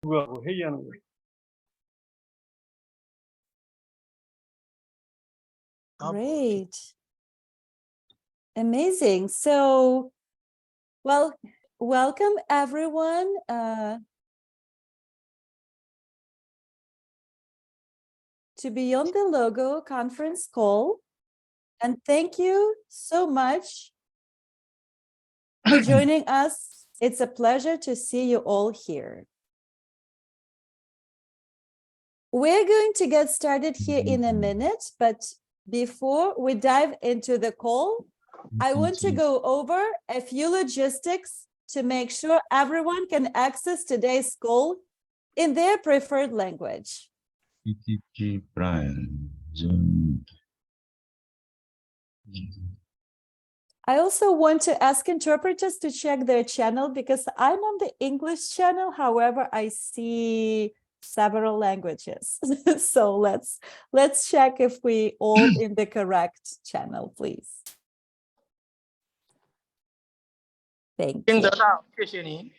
누구하고 회의하는 거예요. Great. Amazing. So, well, welcome everyone. To Beyond the Logo conference call. And thank you so much for joining us. It's a pleasure to see you all here. We're going to get started here in a minute, but before we dive into the call, I want to go over a few logistics to make sure everyone can access today's call in their preferred language. PTG Brian, Zoom. I also want to ask interpreters to check their channel because I'm on the English channel. However, I see several languages. So let's check if we all in the correct channel, please. Thank you. 听得到，谢谢你。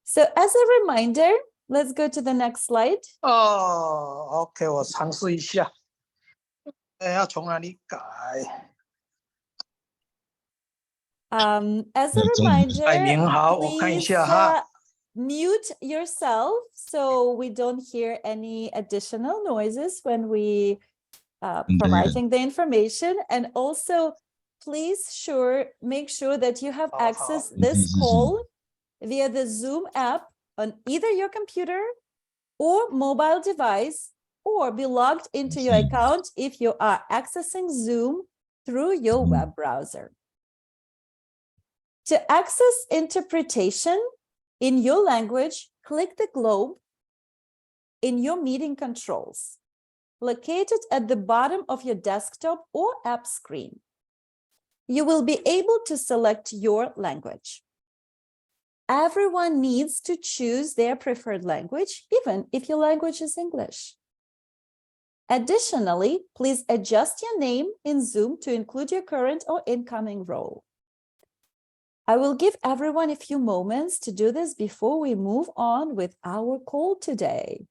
So as a reminder, let's go to the next slide. OK， 我尝试一下。要从哪里改？ As a reminder, 海明好，我看一 please 下哈。 mute yourself so we don't hear any additional noises when we providing the information. And also, please make sure that you have access this call via the Zoom app on either your computer or mobile device, or be logged into your account if you are accessing Zoom through your web browser. To access interpretation in your language, click the globe in your meeting controls, located at the bottom of your desktop or app screen. You will be able to select your language. Everyone needs to choose their preferred language, even if your language is English. Additionally, please adjust your name in Zoom to include your current or incoming role. I will give everyone a few moments to do this before we move on with our call today.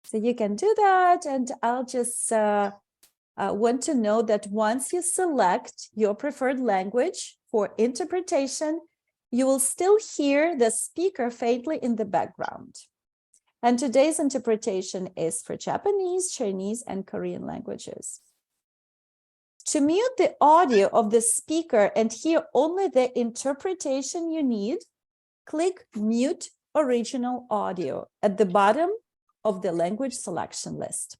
So you can do that, and I'll just want to know that once you select your preferred language for interpretation, you will still hear the speaker faintly in the background. And today's interpretation is for Japanese, Chinese, and Korean languages. To mute the audio of the speaker and hear only the interpretation you need, click Mute Original Audio at the bottom of the language selection list.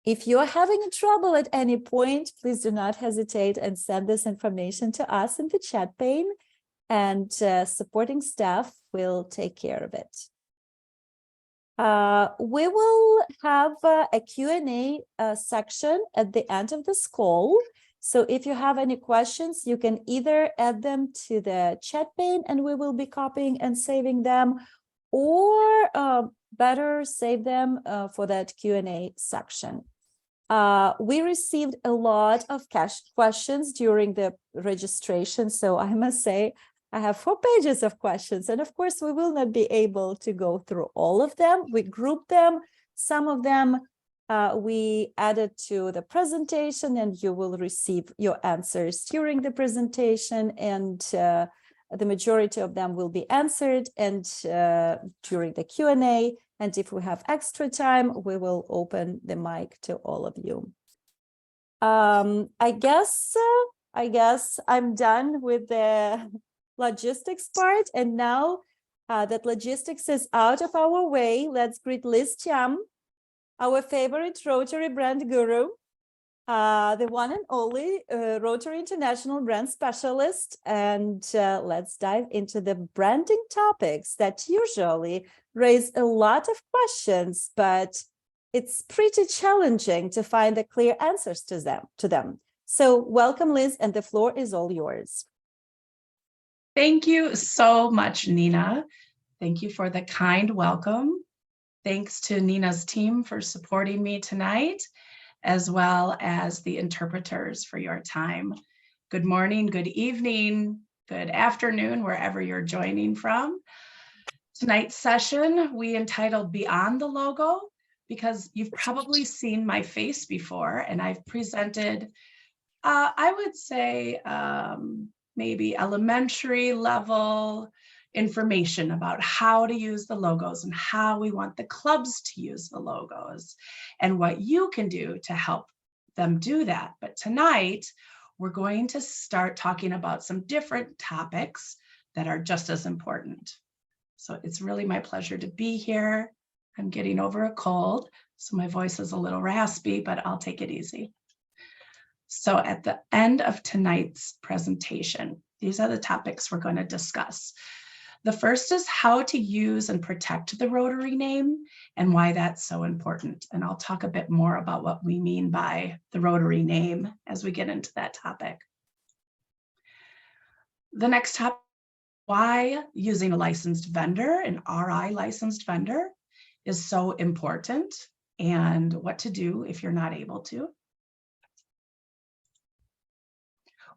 If you are having trouble at any point, please do not hesitate and send this information to us in the chat pane, and supporting staff will take care of it. We will have a Q&A section at the end of this call. So if you have any questions, you can either add them to the chat pane and we will be copying and saving them, or better save them for that Q&A section. We received a lot of questions during the registration, so I must say I have 4 pages of questions, and of course we will not be able to go through all of them. We grouped them. Some of them we added to the presentation, and you will receive your answers during the presentation, and the majority of them will be answered and during the Q&A. And if we have extra time, we will open the mic to all of you. I guess I'm done with the logistics part. And now that logistics is out of our way, let's greet Liz Chiam, our favorite Rotary brand guru, the one and only Rotary International brand specialist. And let's dive into the branding topics that usually raise a lot of questions, but it's pretty challenging to find the clear answers to them. So welcome, Liz, and the floor is all yours. Thank you so much, Nina. Thank you for the kind welcome. Thanks to Nina's team for supporting me tonight, as well as the interpreters for your time. good morning, good evening, good afternoon, wherever you're joining from. Tonight's session we entitled Beyond the Logo, because you've probably seen my face before, and I've presented, I would say, maybe elementary level information about how to use the logos and how we want the clubs to use the logos and what you can do to help them do that. But tonight, we're going to start talking about some different topics that are just as important. So it's really my pleasure to be here. I'm getting over a cold, so my voice is a little raspy, but I'll take it easy. So at the end of tonight's presentation, these are the topics we're going to discuss. The first is how to use and protect the Rotary name and why that's so important. And I'll talk a bit more about what we mean by the Rotary name as we get into that topic. The next topic, why using a licensed vendor, an RI licensed vendor, is so important and what to do if you're not able to.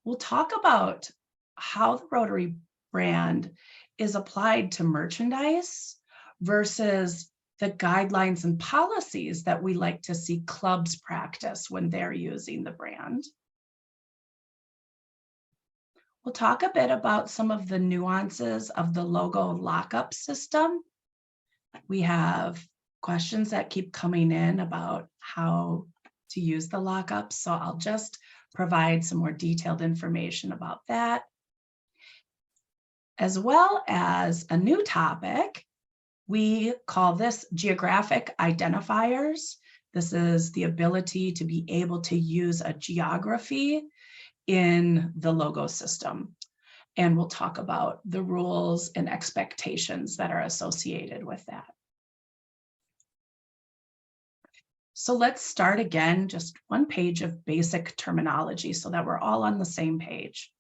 We'll talk about how the Rotary brand is applied to merchandise versus the guidelines and policies that we like to see clubs practice when they're using the brand. We'll talk a bit about some of the nuances of the logo lockup system. We have questions that keep coming in about how to use the lockup, so I'll just provide some more detailed information about that, as well as a new topic. We call this geographic identifiers. This is the ability to be able to use a geography in the logo system. And we'll talk about the rules and expectations that are associated with that. So let's start again, just one page of basic terminology so that we're all on the same page.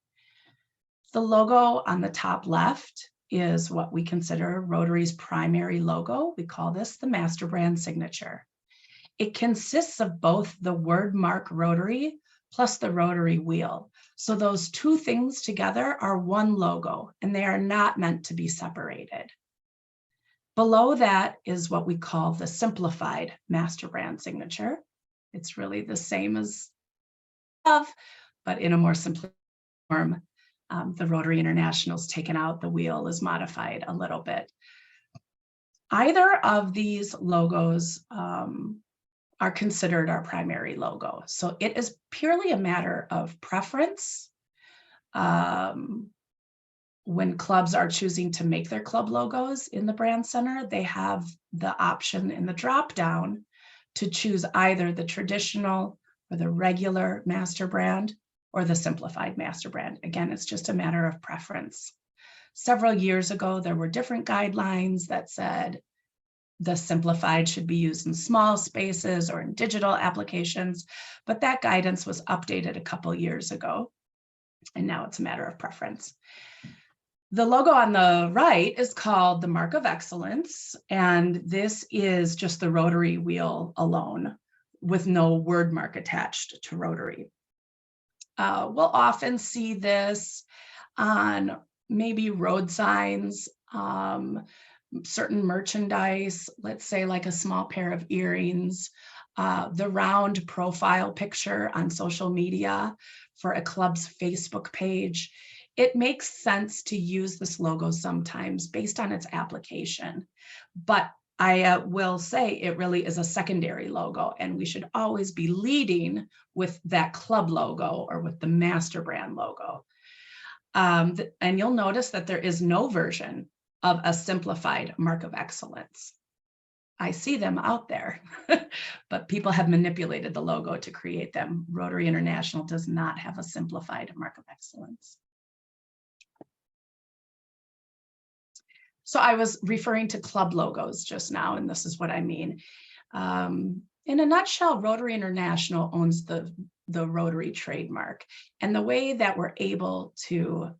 The logo on the top left is what we consider Rotary's primary logo. We call this the master brand signature. It consists of both the word mark Rotary plus the Rotary wheel. So those two things together are one logo, and they are not meant to be separated. Below that is what we call the simplified master brand signature. It's really the same as above, but in a more simple form. The Rotary International's taken out, the wheel is modified a little bit. Either of these logos are considered our primary logo. So it is purely a matter of preference. When clubs are choosing to make their club logos in the brand center, they have the option in the drop down to choose either the traditional or the regular master brand or the simplified master brand. Again, it's just a matter of preference. Several years ago, there were different guidelines that said the simplified should be used in small spaces or in digital applications, but that guidance was updated a couple years ago, and now it's a matter of preference. The logo on the right is called the Mark of Excellence, and this is just the Rotary wheel alone with no word mark attached to Rotary. We'll often see this on maybe road signs, certain merchandise, let's say like a small pair of earrings, the round profile picture on social media for a club's Facebook page. It makes sense to use this logo sometimes based on its application, but I will say it really is a secondary logo, and we should always be leading with that club logo or with the master brand logo. And you'll notice that there is no version of a simplified Mark of Excellence. I see them out there, but people have manipulated the logo to create them. Rotary International does not have a simplified Mark of Excellence. So I was referring to club logos just now, and this is what I mean. In a nutshell, Rotary International owns the Rotary trademark, and the way that we're able to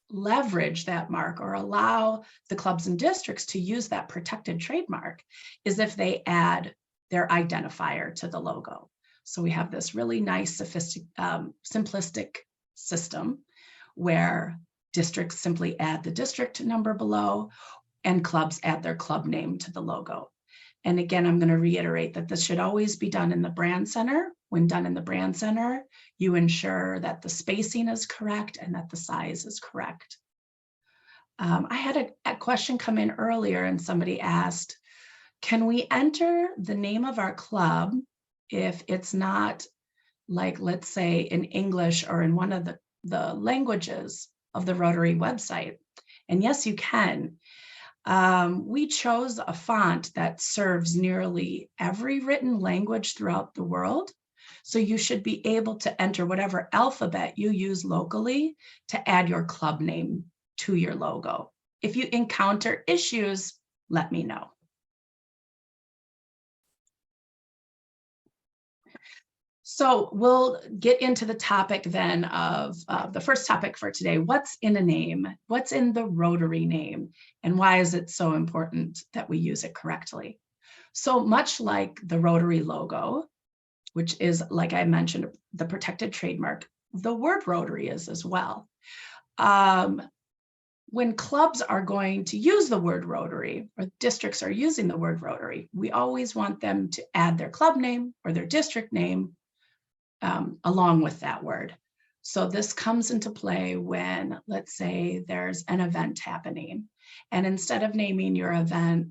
leverage that mark or allow the clubs and districts to use that protected trademark is if they add their identifier to the logo. So we have this really nice, simplistic system where districts simply add the district number below and clubs add their club name to the logo. And again, I'm going to reiterate that this should always be done in the brand center. When done in the brand center, you ensure that the spacing is correct and that the size is correct. I had a question come in earlier and somebody asked, can we enter the name of our club if it's not, like, let's say in English or in one of the languages of the Rotary website? And yes, you can. We chose a font that serves nearly every written language throughout the world. So you should be able to enter whatever alphabet you use locally to add your club name to your logo. If you encounter issues, let me know. So we'll get into the topic then of the first topic for today. What's in a name? What's in the Rotary name? And why is it so important that we use it correctly? So much like the Rotary logo, which is, like I mentioned, the protected trademark, the word Rotary is as well. When clubs are going to use the word Rotary, or districts are using the word Rotary, we always want them to add their club name or their district name along with that word. So this comes into play when, let's say, there's an event happening, and instead of naming your event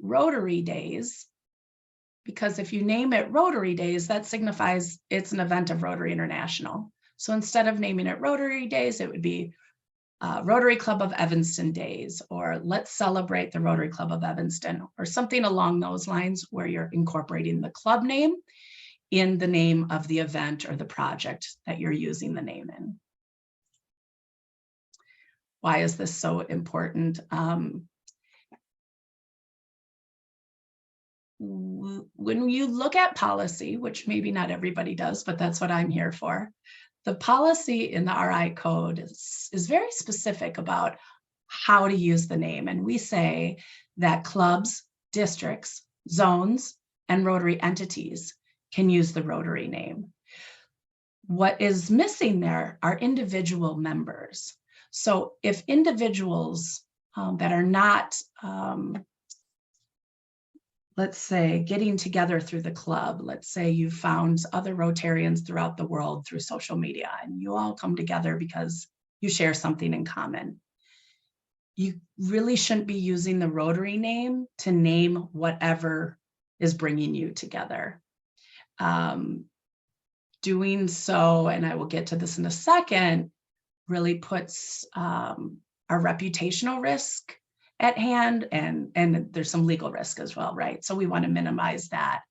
Rotary Days, because if you name it Rotary Days, that signifies it's an event of Rotary International. So instead of naming it Rotary Days, it would be Rotary Club of Evanston Days, or let's celebrate the Rotary Club of Evanston, or something along those lines where you're incorporating the club name in the name of the event or the project that you're using the name in. Why is this so important? When you look at policy, which maybe not everybody does, but that's what I'm here for, the policy in the RI code is very specific about how to use the name. And we say that clubs, districts, zones, and Rotary entities can use the Rotary name. What is missing there are individual members. So if individuals that are not, let's say, getting together through the club, let's say you found other Rotarians throughout the world through social media, and you all come together because you share something in common. You really shouldn't be using the Rotary name to name whatever is bringing you together. Doing so, and I will get to this in a second, really puts our reputational risk at hand, and there's some legal risk as well, right? So we want to minimize that.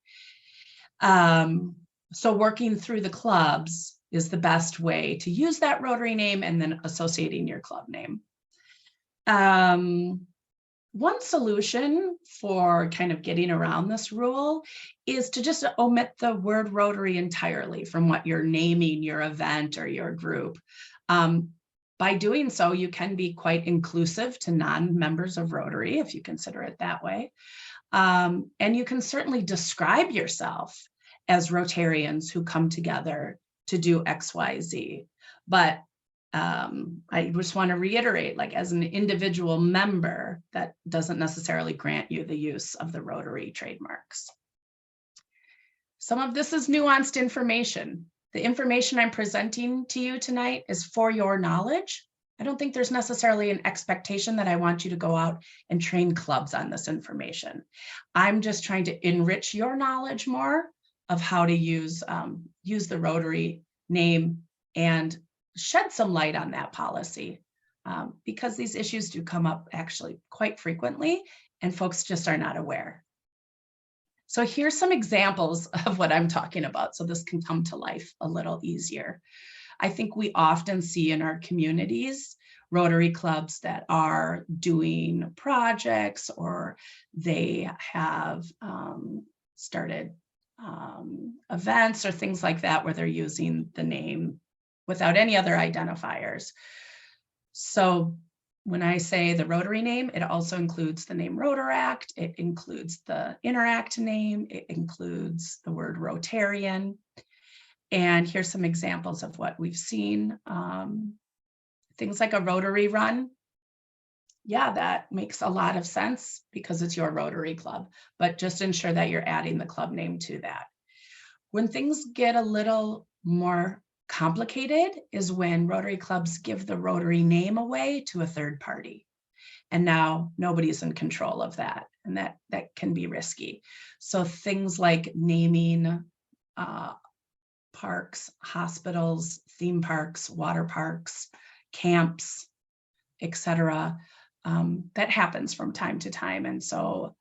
So working through the clubs is the best way to use that Rotary name and then associating your club name. One solution for kind of getting around this rule is to just omit the word Rotary entirely from what you're naming your event or your group. By doing so, you can be quite inclusive to non-members of Rotary, if you consider it that way. And you can certainly describe yourself as Rotarians who come together to do X, Y, Z. But I just want to reiterate, like, as an individual member, that doesn't necessarily grant you the use of the Rotary trademarks. Some of this is nuanced information. The information I'm presenting to you tonight is for your knowledge. I don't think there's necessarily an expectation that I want you to go out and train clubs on this information. I'm just trying to enrich your knowledge more of how to use the Rotary name and shed some light on that policy, because these issues do come up actually quite frequently and folks just are not aware. So here's some examples of what I'm talking about, so this can come to life a little easier. I think we often see in our communities Rotary clubs that are doing projects, or they have started events or things like that where they're using the name without any other identifiers. So when I say the Rotary name, it also includes the name Rotaract, it includes the Interact name, it includes the word Rotarian. And here's some examples of what we've seen. Things like a Rotary run. Yeah, that makes a lot of sense because it's your Rotary club, but just ensure that you're adding the club name to that. When things get a little more complicated is when Rotary clubs give the Rotary name away to a third party. And now nobody's in control of that. And that can be risky. So things like naming parks, hospitals, theme parks, water parks, camps, etc. That happens from time to time. And so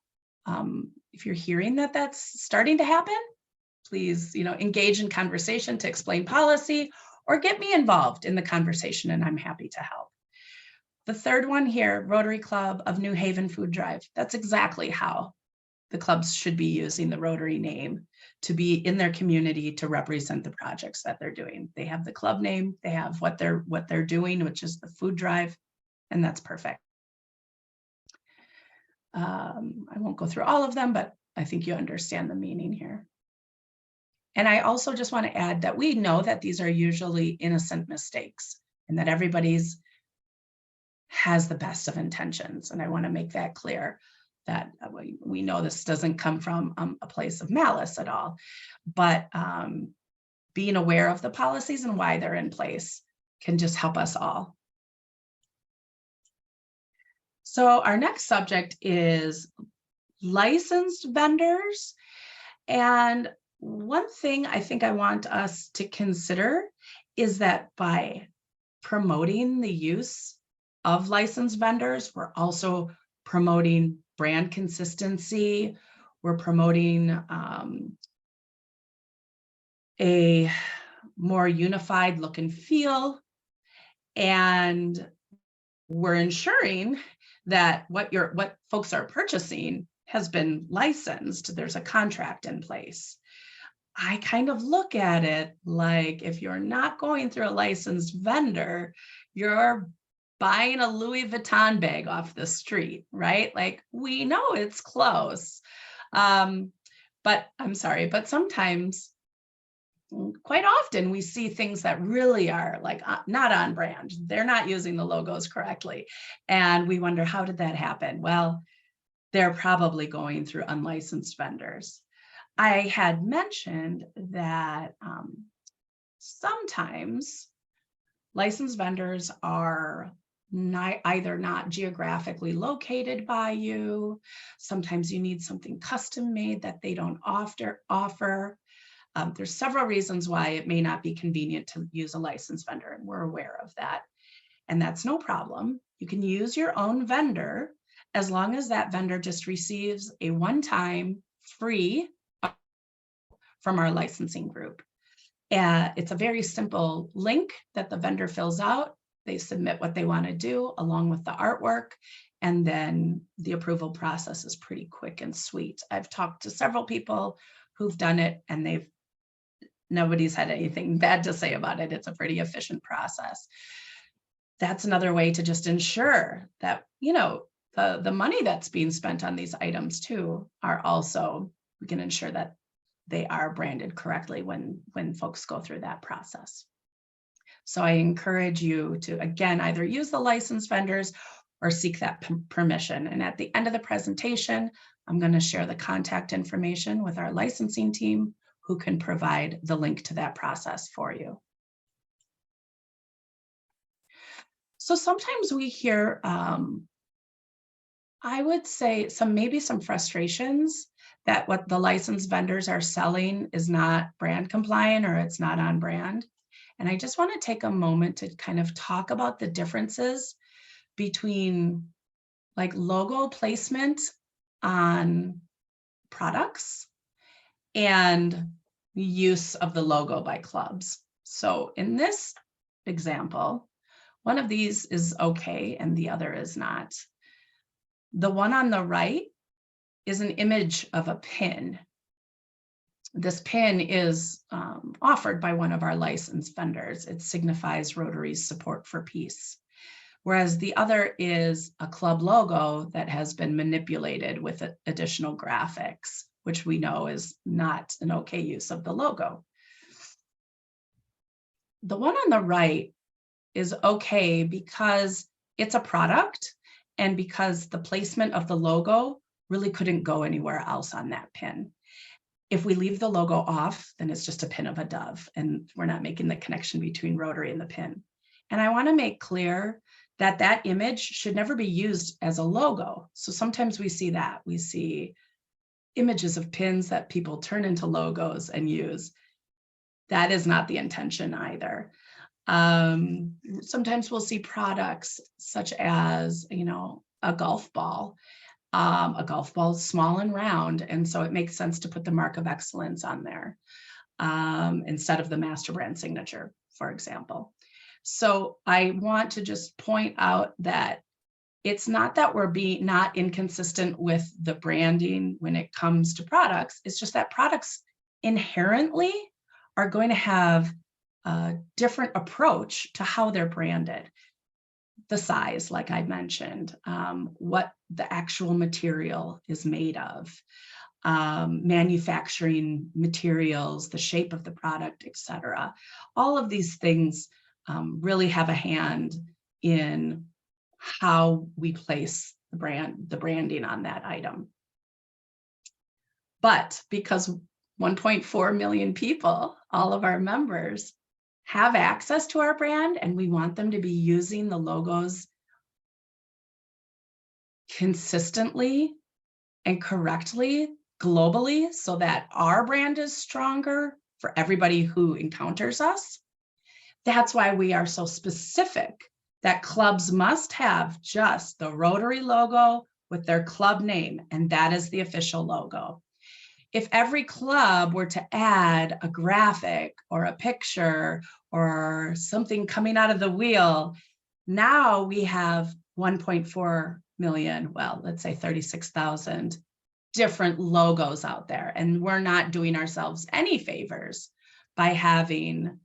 if you're hearing that that's starting to happen, please, engage in conversation to explain policy or get me involved in the conversation, and I'm happy to help. The third one here, Rotary Club of New Haven Food Drive. That's exactly how the clubs should be using the Rotary name to be in their community to represent the projects that they're doing. They have the club name, they have what they're doing, which is the food drive, and that's perfect. I won't go through all of them, but I think you understand the meaning here. And I also just want to add that we know that these are usually innocent mistakes and that everybody's has the best of intentions. And I want to make that clear that we know this doesn't come from a place of malice at all, but being aware of the policies and why they're in place can just help us all. So our next subject is licensed vendors. And one thing I think I want us to consider is that by promoting the use of licensed vendors, we're also promoting brand consistency. We're promoting a more unified look and feel. And we're ensuring that what folks are purchasing has been licensed. There's a contract in place. I kind of look at it like if you're not going through a licensed vendor, you're buying a Louis Vuitton bag off the street, right? Like, we know it's close. But I'm sorry, but sometimes, quite often, we see things that really are like not on brand. They're not using the logos correctly. And we wonder, how did that happen? Well, they're probably going through unlicensed vendors. I had mentioned that sometimes licensed vendors are either not geographically located by you. Sometimes you need something custom made that they don't offer. There's several reasons why it may not be convenient to use a licensed vendor, and we're aware of that. And that's no problem. You can use your own vendor as long as that vendor just receives a one-time free from our licensing group. It's a very simple link that the vendor fills out. They submit what they want to do along with the artwork, and then the approval process is pretty quick and sweet. I've talked to several people who've done it, and nobody's had anything bad to say about it. It's a pretty efficient process. That's another way to just ensure that, the money that's being spent on these items too are also, we can ensure that they are branded correctly when folks go through that process. So I encourage you to, again, either use the licensed vendors or seek that permission. And at the end of the presentation, I'm going to share the contact information with our licensing team who can provide the link to that process for you. So sometimes we hear, I would say maybe some frustrations that what the licensed vendors are selling is not brand compliant or it's not on brand. And I just want to take a moment to kind of talk about the differences between like logo placement on products and use of the logo by clubs. So in this example, one of these is okay and the other is not. The one on the right is an image of a pin. This pin is offered by one of our licensed vendors. It signifies Rotary's support for peace. whereas the other is a club logo that has been manipulated with additional graphics, which we know is not an okay use of the logo. The one on the right is okay because it's a product and because the placement of the logo really couldn't go anywhere else on that pin. If we leave the logo off, then it's just a pin of a dove and we're not making the connection between Rotary and the pin. And I want to make clear that that image should never be used as a logo. So sometimes we see that. We see images of pins that people turn into logos and use. That is not the intention either. Sometimes we'll see products such as, you know, a golf ball. A golf ball is small and round, and so it makes sense to put the mark of excellence on there instead of the master brand signature, for example. So I want to just point out that it's not that we're being not inconsistent with the branding when it comes to products. It's just that products inherently are going to have a different approach to how they're branded. The size, like I mentioned, what the actual material is made of, manufacturing materials, the shape of the product, etc. All of these things really have a hand in how we place the branding on that item. But because 1.4 million people, all of our members, have access to our brand and we want them to be using the logos consistently and correctly globally so that our brand is stronger for everybody who encounters us. That's why we are so specific that clubs must have just the Rotary logo with their club name, and that is the official logo. If every club were to add a graphic or a picture or something coming out of the wheel, now we have 1.4 million, well, let's say 36,000 different logos out there. And we're not doing ourselves any favors by having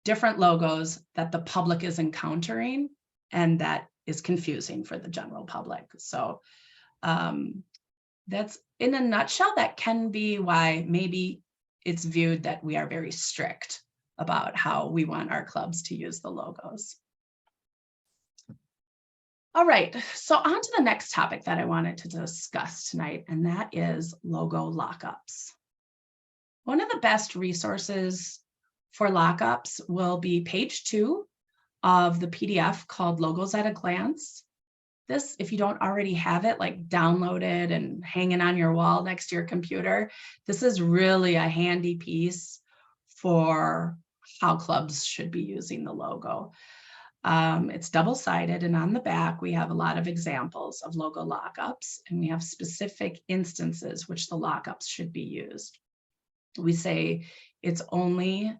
different logos that the public is encountering and that is confusing for the general public. So that's, in a nutshell, that can be why maybe it's viewed that we are very strict about how we want our clubs to use the logos. All right, so on to the next topic that I wanted to discuss tonight, and that is logo lockups. One of the best resources for lockups will be page 2 of the PDF called Logos at a Glance. This, if you don't already have it, like downloaded and hanging on your wall next to your computer, this is really a handy piece for how clubs should be using the logo. It's double-sided, and on the back, we have a lot of examples of logo lockups, and we have specific instances which the lockups should be used. We say it's only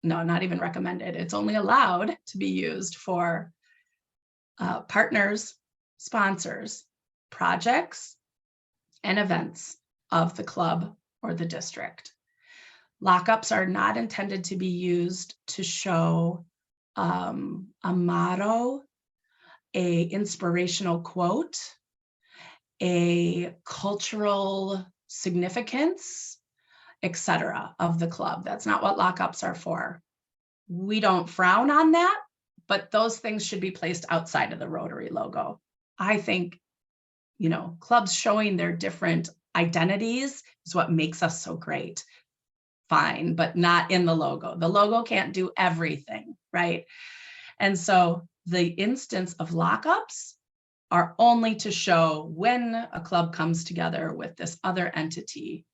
not even recommended, it's only allowed to be used for partners, sponsors, projects, and events of the club or the district. Lockups are not intended to be used to show a motto, a inspirational quote, a cultural significance, etc. of the club. That's not what lockups are for. We don't frown on that, but those things should be placed outside of the Rotary logo. I think, you know, clubs showing their different identities is what makes us so great. Fine, but not in the logo. The logo can't do everything, right? And so the instance of lockups are only to show when a club comes together with this other entity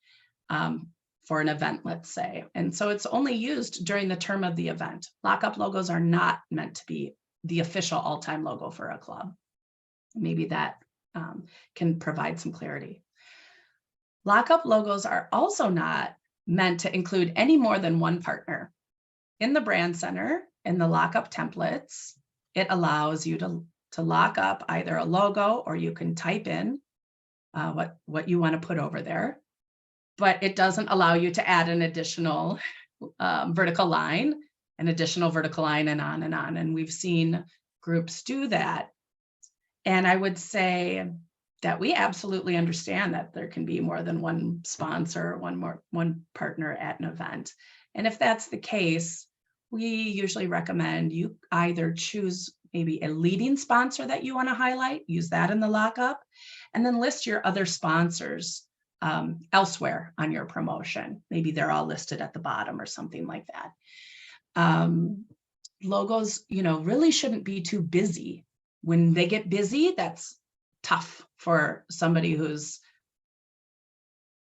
for an event, let's say. And so it's only used during the term of the event. Lockup logos are not meant to be the official all-time logo for a club. Maybe that can provide some clarity. Lockup logos are also not meant to include any more than one partner. In the Brand Center, in the lockup templates, it allows you to lock up either a logo, or you can type in what you want to put over there. But it doesn't allow you to add an additional vertical line, an additional vertical line, and on and on. And we've seen groups do that. And I would say that we absolutely understand that there can be more than one sponsor, one partner at an event. And if that's the case, we usually recommend you either choose maybe a leading sponsor that you want to highlight, use that in the lockup, and then list your other sponsors elsewhere on your promotion. Maybe they're all listed at the bottom or something like that. Logos, really shouldn't be too busy. When they get busy, that's tough for somebody who's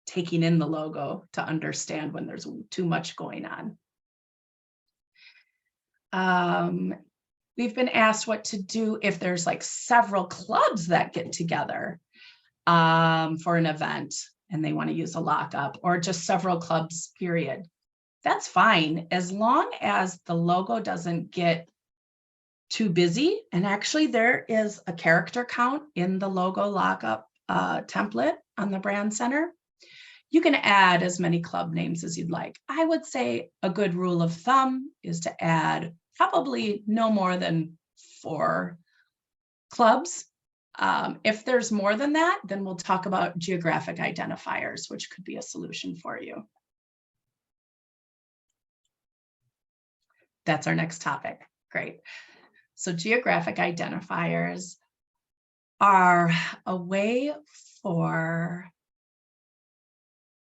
taking in the logo to understand when there's too much going on. We've been asked what to do if there's like several clubs that get together for an event and they want to use a lockup, or just several clubs, period. That's fine, as long as the logo doesn't get too busy. And actually there is a character count in the logo lockup template on the brand center. You can add as many club names as you'd like. I would say a good rule of thumb is to add probably no more than 4 clubs. If there's more than that, then we'll talk about geographic identifiers, which could be a solution for you. That's our next topic. Great. So geographic identifiers are a way for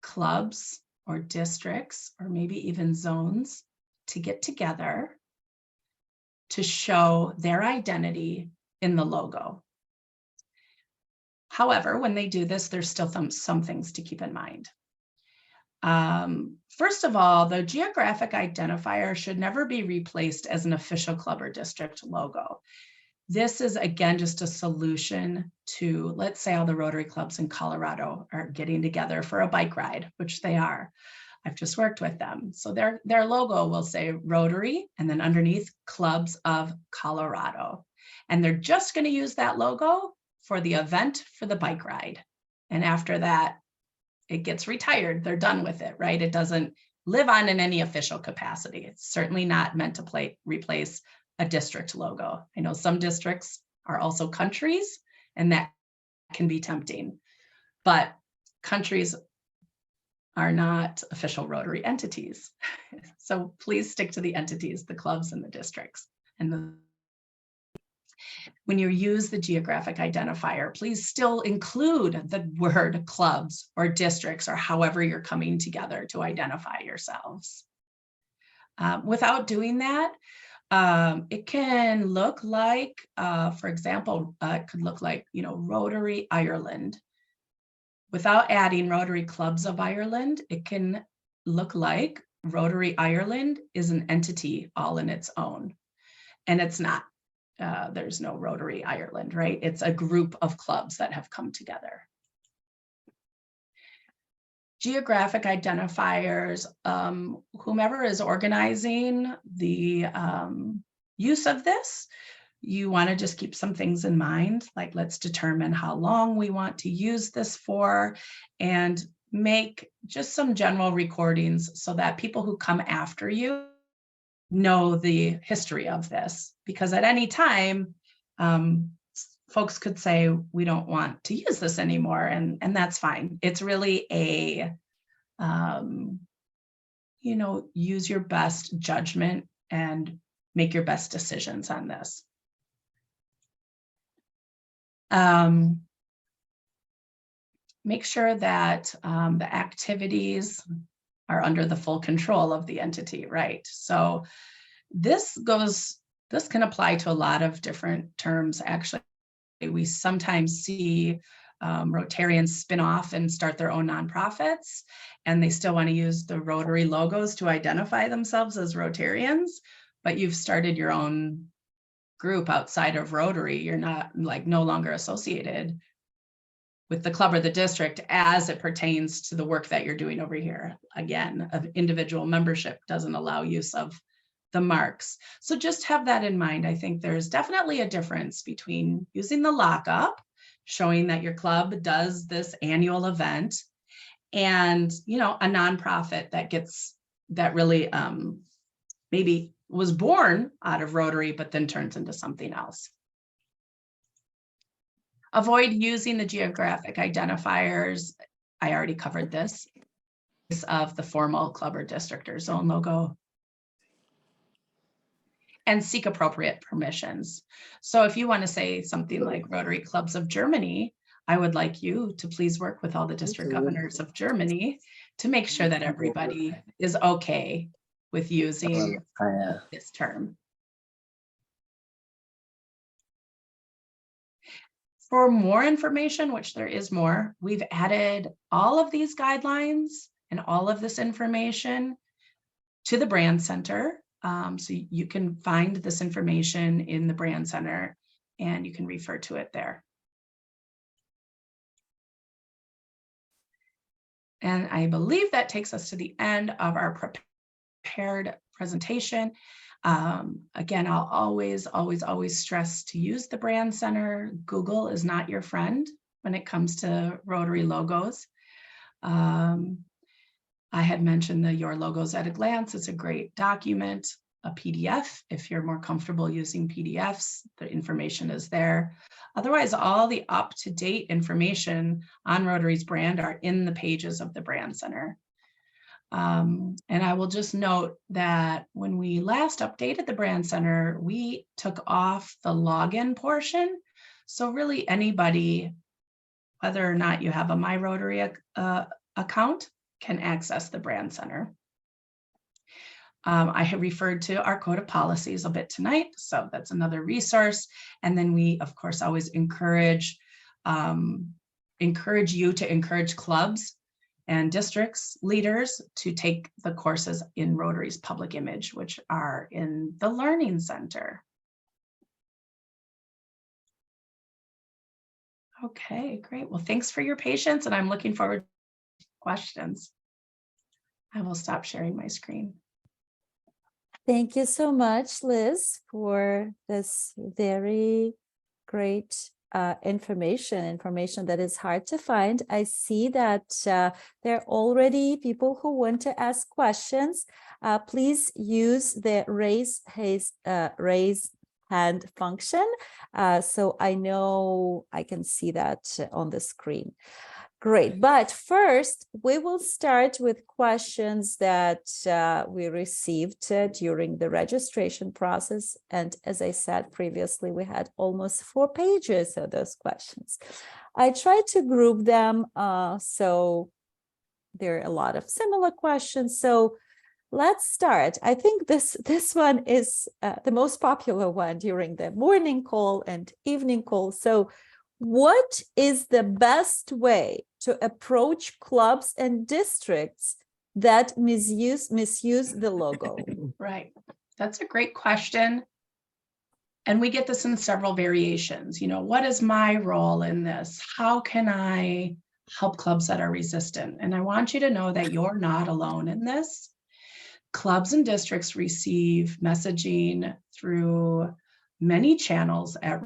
clubs or districts, or maybe even zones, to get together to show their identity in the logo. However, when they do this, there's still some things to keep in mind. First of all, the geographic identifier should never be replaced as an official club or district logo. This is, again, just a solution to, let's say all the Rotary clubs in Colorado are getting together for a bike ride, which they are. I've just worked with them. So their logo will say Rotary, and then underneath, Clubs of Colorado. And they're just going to use that logo for the event for the bike ride. And after that, it gets retired. They're done with it, right? It doesn't live on in any official capacity. It's certainly not meant to replace a district logo. I know some districts are also countries, and that can be tempting, but countries are not official Rotary entities. So please stick to the entities, the clubs and the districts. And when you use the geographic identifier, please still include the word clubs or districts, or however you're coming together to identify yourselves. Without doing that, it can look like, for example, it could look like, Rotary Ireland. Without adding Rotary Clubs of Ireland, it can look like Rotary Ireland is an entity all in its own. And it's not. There's no Rotary Ireland, right? It's a group of clubs that have come together. Geographic identifiers, whomever is organizing the use of this, you want to just keep some things in mind, like let's determine how long we want to use this for, and make just some general recordings so that people who come after you know the history of this. Because at any time, folks could say, we don't want to use this anymore, and that's fine. It's really a, use your best judgment and make your best decisions on this. Make sure that the activities are under the full control of the entity, right? So this can apply to a lot of different terms. Actually, we sometimes see Rotarians spin off and start their own nonprofits, and they still want to use the Rotary logos to identify themselves as Rotarians, but you've started your own group outside of Rotary. You're not no longer associated with the club or the district as it pertains to the work that you're doing over here. Again, individual membership doesn't allow use of the marks. So just have that in mind. I think there's definitely a difference between using the lockup, showing that your club does this annual event, and a nonprofit that really maybe was born out of Rotary, but then turns into something else. Avoid using the geographic identifiers. I already covered this, of the formal club or district or zone logo. And seek appropriate permissions. So if you want to say something like Rotary Clubs of Germany, I would like you to please work with all the district governors of Germany to make sure that everybody is okay with using this term. For more information, which there is more, we've added all of these guidelines and all of this information to the Brand Center. So you can find this information in the Brand Center and you can refer to it there. And I believe that takes us to the end of our prepared presentation. Again, I'll always stress to use the Brand Center. Google is not your friend when it comes to Rotary logos. I had mentioned the Your Logos at a Glance. It's a great document, a PDF. If you're more comfortable using PDFs, the information is there. Otherwise, all the up-to-date information on Rotary's brand are in the pages of the Brand Center. And I will just note that when we last updated the Brand Center, we took off the login portion. So really anybody, whether or not you have a My Rotary account, can access the Brand Center. I have referred to our code of policies a bit tonight, so that's another resource. And then we, of course, always encourage you to encourage clubs and districts leaders to take the courses in Rotary's public image, which are in the Learning Center. Okay, great. Well, thanks for your patience, and I'm looking forward to questions. I will stop sharing my screen. Thank you so much, Liz, for this very great information that is hard to find. I see that there are already people who want to ask questions. Please use the raise hand function. So I know I can see that on the screen. Great, but first we will start with questions that we received during the registration process. And as I said previously, we had almost 4 pages of those questions. I tried to group them, so there are a lot of similar questions. So let's start. I think this one is the most popular one during the morning call and evening call. So what is the best way to approach clubs and districts that misuse the logo? Right. That's a great question. And we get this in several variations. You know, what is my role in this? How can I help clubs that are resistant? And I want you to know that you're not alone in this. Clubs and districts receive messaging through many channels at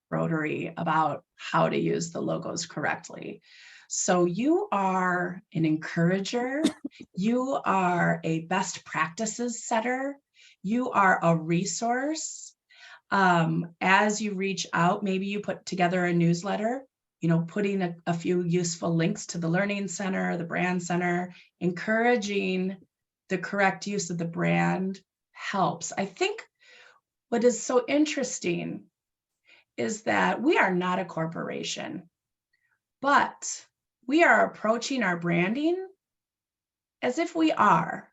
Rotary about how to use the logos correctly. So you are an encourager, you are a best practices setter, you are a resource. As you reach out, maybe you put together a newsletter, you know, putting a few useful links to the Learning Center, the Brand Center, encouraging the correct use of the brand helps. I think what is so interesting is that we are not a corporation, but we are approaching our branding as if we are.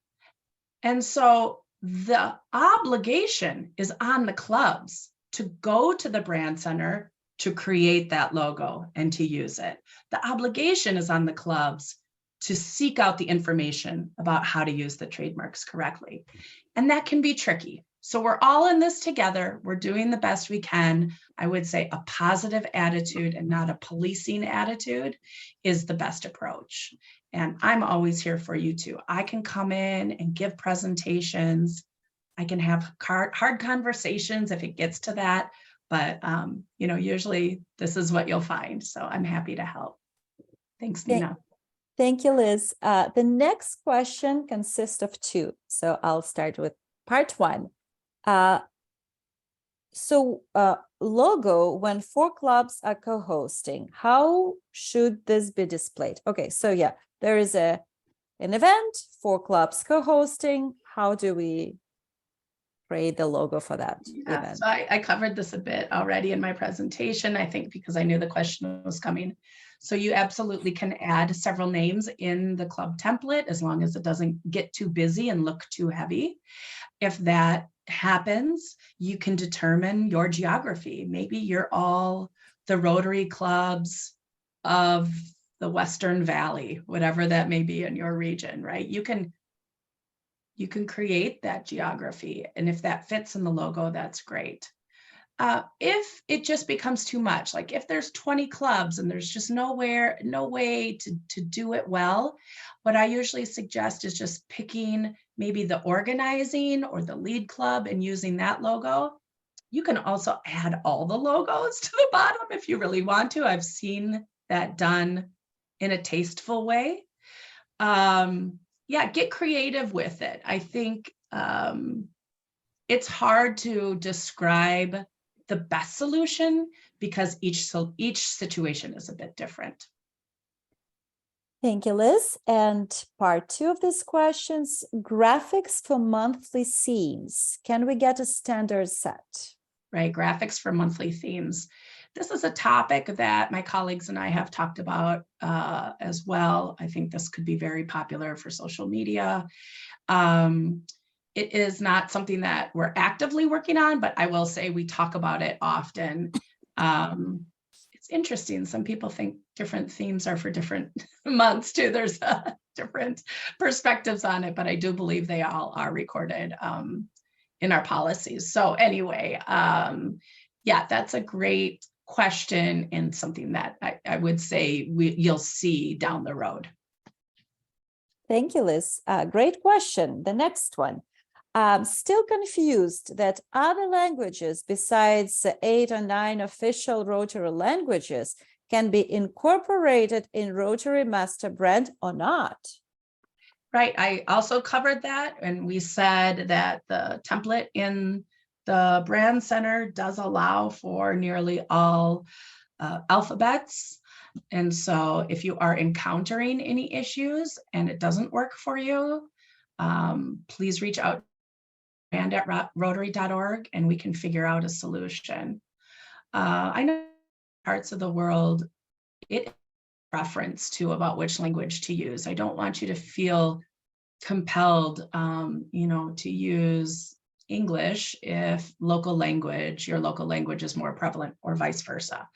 And so the obligation is on the clubs to go to the Brand Center to create that logo and to use it. The obligation is on the clubs to seek out the information about how to use the trademarks correctly. And that can be tricky. So we're all in this together. We're doing the best we can. I would say a positive attitude and not a policing attitude is the best approach. And I'm always here for you too. I can come in and give presentations. I can have hard conversations if it gets to that. But you know, usually this is what you'll find. So I'm happy to help. Thanks, Nina. Thank you, Liz. The next question consists of 2. So I'll start with part 1. Logo when 4 clubs are co-hosting, how should this be displayed? Okay, so yeah, there is an event, 4 clubs co-hosting. How do we create the logo for that event? So I covered this a bit already in my presentation, I think, because I knew the question was coming. So you absolutely can add several names in the club template as long as it doesn't get too busy and look too heavy. If that happens, you can determine your geography. Maybe you're all the Rotary clubs of the Western Valley, whatever that may be in your region, right? You can create that geography. And if that fits in the logo, that's great. If it just becomes too much, like if there's 20 clubs and there's just no way to do it well, what I usually suggest is just picking maybe the organizing or the lead club and using that logo. You can also add all the logos to the bottom if you really want to. I've seen that done in a tasteful way. Yeah, get creative with it. I think it's hard to describe the best solution because each situation is a bit different. Thank you, Liz. And part 2 of these questions, graphics for monthly themes. Can we get a standard set? Right, graphics for monthly themes. This is a topic that my colleagues and I have talked about as well. I think this could be very popular for social media. It is not something that we're actively working on, but I will say we talk about it often. It's interesting. Some people think different themes are for different months too. There's different perspectives on it, but I do believe they all are recorded in our policies. So anyway, yeah, that's a great question and something that I would say you'll see down the road. Thank you, Liz. Great question. The next one. Still confused that other languages besides 8 or 9 official Rotary languages can be incorporated in Rotary master brand or not. Right, I also covered that, and we said that the template in the brand center does allow for nearly all alphabets. And so if you are encountering any issues and it doesn't work for you, please reach out at rotary.org and we can figure out a solution. I know parts of the world, it preference to about which language to use. I don't want you to feel compelled, to use English if your local language is more prevalent, or vice versa.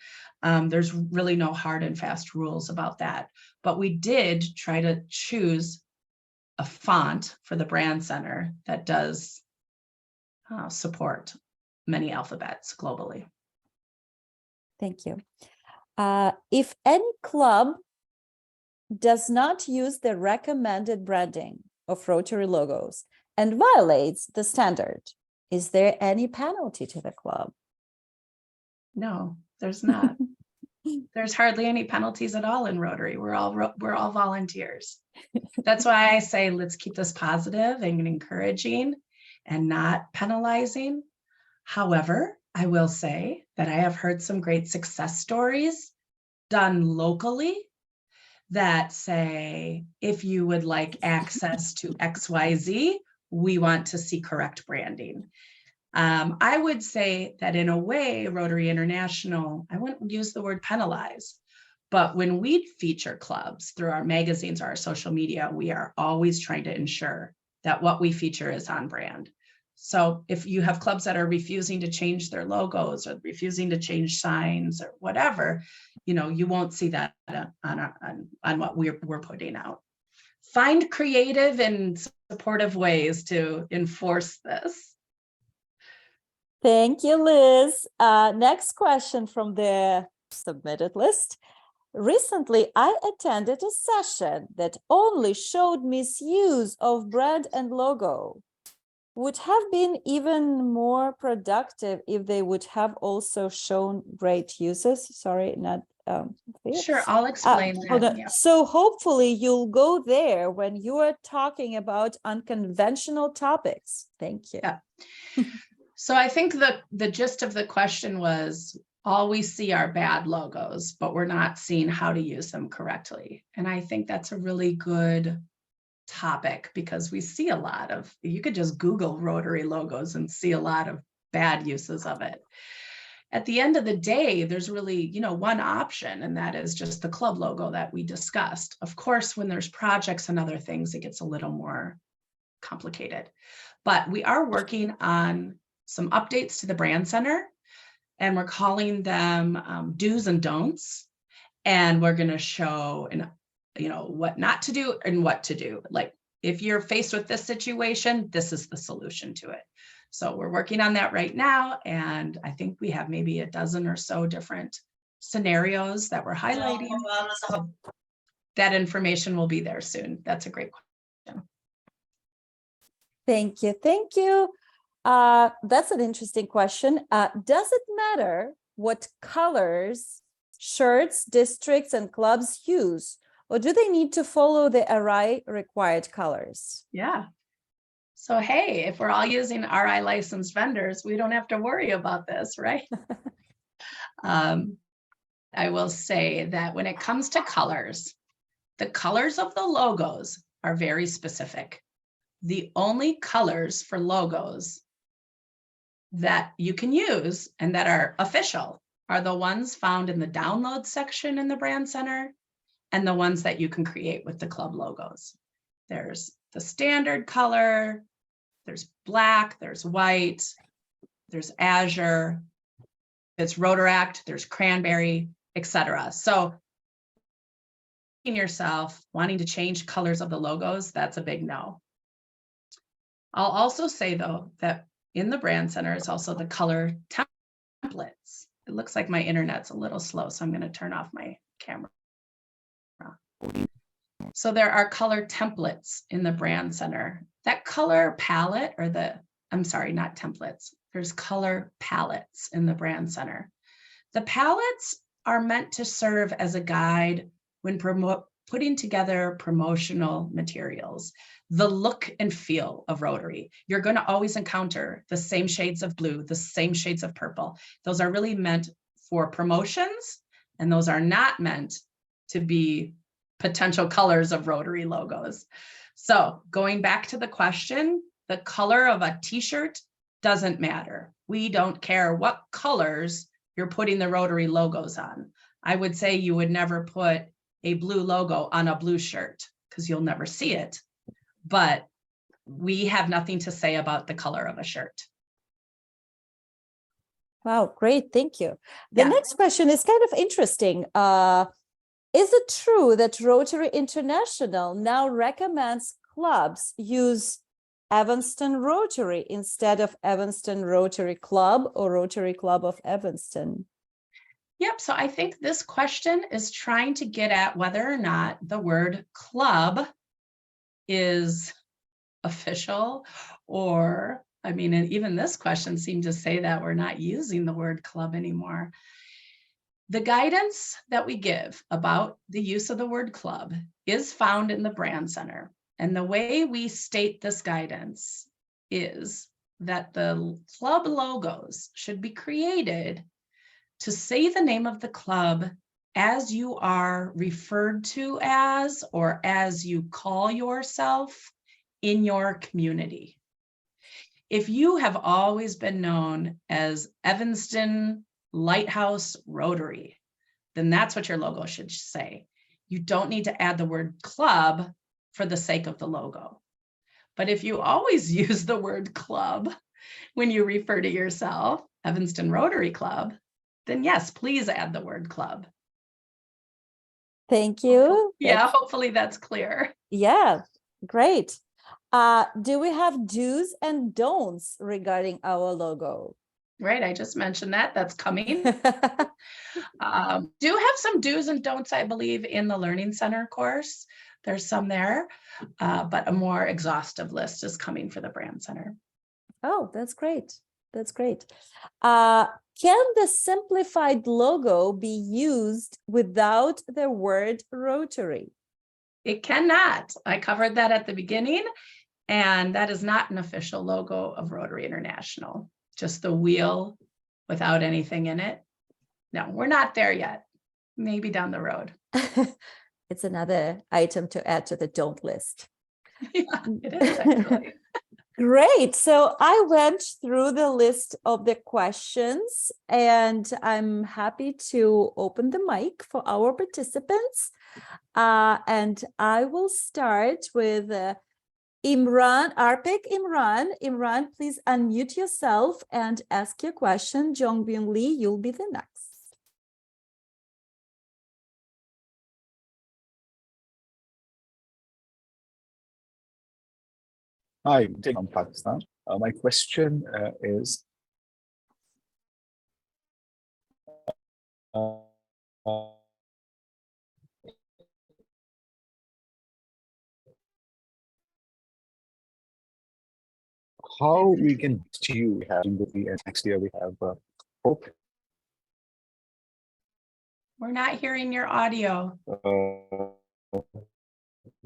There's really no hard and fast rules about that. But we did try to choose a font for the brand center that does support many alphabets globally. Thank you. If any club does not use the recommended branding of Rotary logos and violates the standard, is there any penalty to the club? No, there's not. There's hardly any penalties at all in Rotary. We're all volunteers. That's why I say let's keep this positive and encouraging and not penalizing. However, I will say that I have heard some great success stories done locally that say, if you would like access to XYZ, we want to see correct branding. I would say that in a way, Rotary International, I wouldn't use the word penalize, but when we feature clubs through our magazines or our social media, we are always trying to ensure that what we feature is on brand. So if you have clubs that are refusing to change their logos or refusing to change signs or whatever, you won't see that on what we're putting out. Find creative and supportive ways to enforce this. Thank you, Liz. Next question from the submitted list. Recently, I attended a session that only showed misuse of brand and logo. Would have been even more productive if they would have also shown great uses. Sorry, not Sure, I'll explain that. Yeah. So hopefully you'll go there when you are talking about unconventional topics. Thank you. Yeah. So I think the gist of the question was, all we see are bad logos, but we're not seeing how to use them correctly. And I think that's a really good topic, because we see a lot of, you could just Google Rotary logos and see a lot of bad uses of it. At the end of the day, there's really, one option, and that is just the club logo that we discussed. Of course, when there's projects and other things, it gets a little more complicated. But we are working on some updates to the brand center, and we're calling them do's and don'ts. And we're going to show, what not to do and what to do. Like, if you're faced with this situation, this is the solution to it. So we're working on that right now. And I think we have maybe a dozen or so different scenarios that we're highlighting. So that information will be there soon. That's a great question. Thank you. Thank you. That's an interesting question. Does it matter what colors shirts, districts, and clubs use, or do they need to follow the RI required colors? Yeah. So, hey, if we're all using RI licensed vendors, we don't have to worry about this, right? I will say that when it comes to colors, the colors of the logos are very specific. The only colors for logos that you can use and that are official are the ones found in the download section in the brand center, and the ones that you can create with the club logos. There's the standard color, there's black, there's white, there's azure, it's Rotaract, there's cranberry, etc. So in yourself wanting to change colors of the logos, that's a big no. I'll also say, though, that in the brand center is also the color templates. It looks like my internet's a little slow, so I'm going to turn off my camera. So there are color templates in the brand center. That color palette, or I'm sorry, not templates. There's color palettes in the brand center. The palettes are meant to serve as a guide when putting together promotional materials. The look and feel of Rotary. You're going to always encounter the same shades of blue, the same shades of purple. Those are really meant for promotions, and those are not meant to be potential colors of Rotary logos. So going back to the question, the color of a t-shirt doesn't matter. We don't care what colors you're putting the Rotary logos on. I would say you would never put a blue logo on a blue shirt because you'll never see it. But we have nothing to say about the color of a shirt. Wow, great. Thank you. The next question is kind of interesting. Is it true that Rotary International now recommends clubs use Evanston Rotary instead of Evanston Rotary Club or Rotary Club of Evanston? Yep. So I think this question is trying to get at whether or not the word club is official, or, I mean, and even this question seemed to say that we're not using the word club anymore. The guidance that we give about the use of the word club is found in the brand center. And the way we state this guidance is that the club logos should be created to say the name of the club as you are referred to as, or as you call yourself in your community. If you have always been known as Evanston Lighthouse Rotary, then that's what your logo should say. You don't need to add the word club for the sake of the logo. But if you always use the word club when you refer to yourself, Evanston Rotary Club, then yes, please add the word club. Thank you. Yeah, hopefully that's clear. Yeah, great. Do we have do's and don'ts regarding our logo? Right, I just mentioned that. That's coming. Do have some do's and don'ts, I believe, in the Learning Center course. There's some there, but a more exhaustive list is coming for the Brand Center. Oh, that's great. That's great. Can the simplified logo be used without the word Rotary? It cannot. I covered that at the beginning, and that is not an official logo of Rotary International. just the wheel without anything in it. No, we're not there yet. Maybe down the road. It's another item to add to the don't list. Yeah, it is actually. Great. So I went through the list of the questions and I'm happy to open the mic for our participants. And I will start with Imran, Arpik Imran. Imran, please unmute yourself and ask your question. Jongbyung Lee, you'll be the next. Hi, Jay from Pakistan. My question is, how we can do have and next year we have hope. We're not hearing your audio.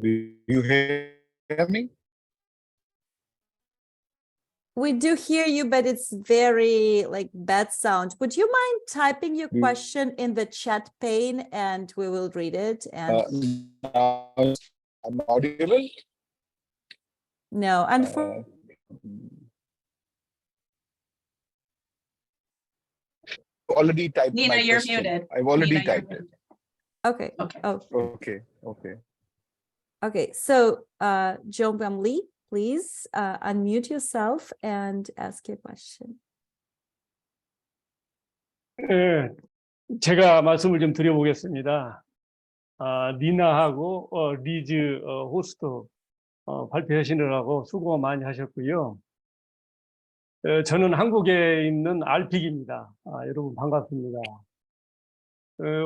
Do you hear me? We do hear you, but it's very like bad sound. Would you mind typing your question in the chat pane and we will read it? And Now I'm audible. no, Already typed Nina, my you're question. muted. I've already Nina, you're typed it. muted. okay. Okay. Oh, Okay. okay. So, Jongbyung Lee, please unmute yourself and ask your question. 예, 제가 말씀을 좀 드려보겠습니다. 니나하고 리즈 호스트 발표하시느라고 수고 많이 하셨고요. 저는 한국에 있는 알픽입니다. 여러분 반갑습니다.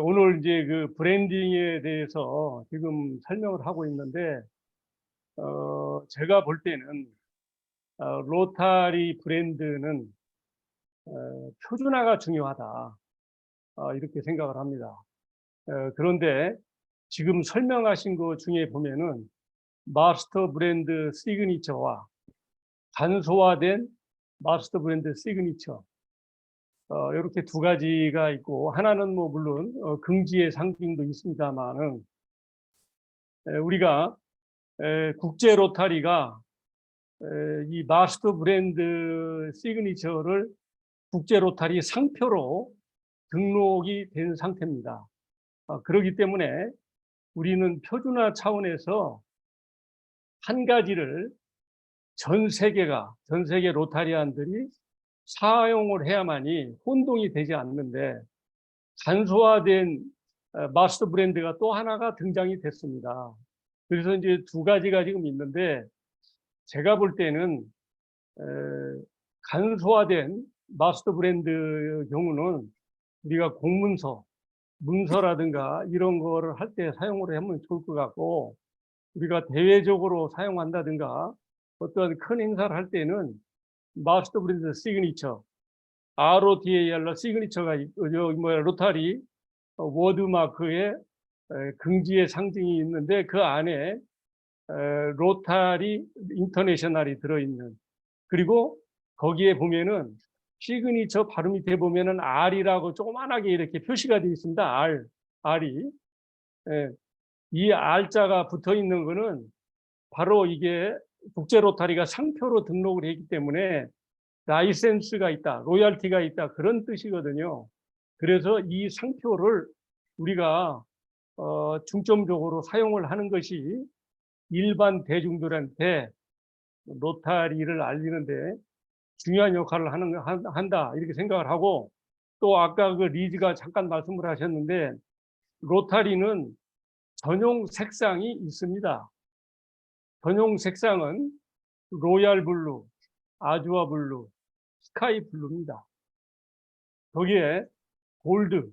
오늘 이제 그 브랜딩에 대해서 지금 설명을 하고 있는데, 제가 볼 때는 로타리 브랜드는 표준화가 중요하다. 이렇게 생각을 합니다. 그런데 지금 설명하신 것 중에 보면은 마스터 브랜드 시그니처와 간소화된 마스터 브랜드 시그니처, 이렇게 두 가지가 있고, 하나는 뭐 물론 긍지의 상징도 있습니다만은, 우리가 국제 로타리가 이 마스터 브랜드 시그니처를 국제 로타리 상표로 등록이 된 상태입니다. 그렇기 때문에 우리는 표준화 차원에서 한 가지를 전 세계 로타리안들이 사용을 해야만이 혼동이 되지 않는데, 간소화된 마스터 브랜드가 또 하나가 등장이 됐습니다. 그래서 이제 두 가지가 지금 있는데, 제가 볼 때는 간소화된 마스터 브랜드 경우는 우리가 공문서, 문서라든가 이런 거를 할 때 사용을 하면 좋을 것 같고, 우리가 대외적으로 사용한다든가 어떤 큰 행사를 할 때는 마스터 브랜드 시그니처, ROTAR 시그니처가 로타리 워드마크에 긍지의 상징이 있는데, 그 안에 로타리 인터내셔널이 들어있는, 그리고 거기에 보면은 시그니처 바로 밑에 보면은 R이라고 조그만하게 이렇게 표시가 되어 있습니다. R이. 이 R자가 붙어 있는 거는 바로 이게 국제 로타리가 상표로 등록을 했기 때문에 라이센스가 있다, 로열티가 있다, 그런 뜻이거든요. 그래서 이 상표를 우리가 중점적으로 사용을 하는 것이 일반 대중들한테 로타리를 알리는데 중요한 역할을 한다, 이렇게 생각을 하고, 또 아까 그 리즈가 잠깐 말씀을 하셨는데, 로타리는 전용 색상이 있습니다. 전용 색상은 로얄 블루, 아주아 블루, 스카이 블루입니다. 거기에 골드를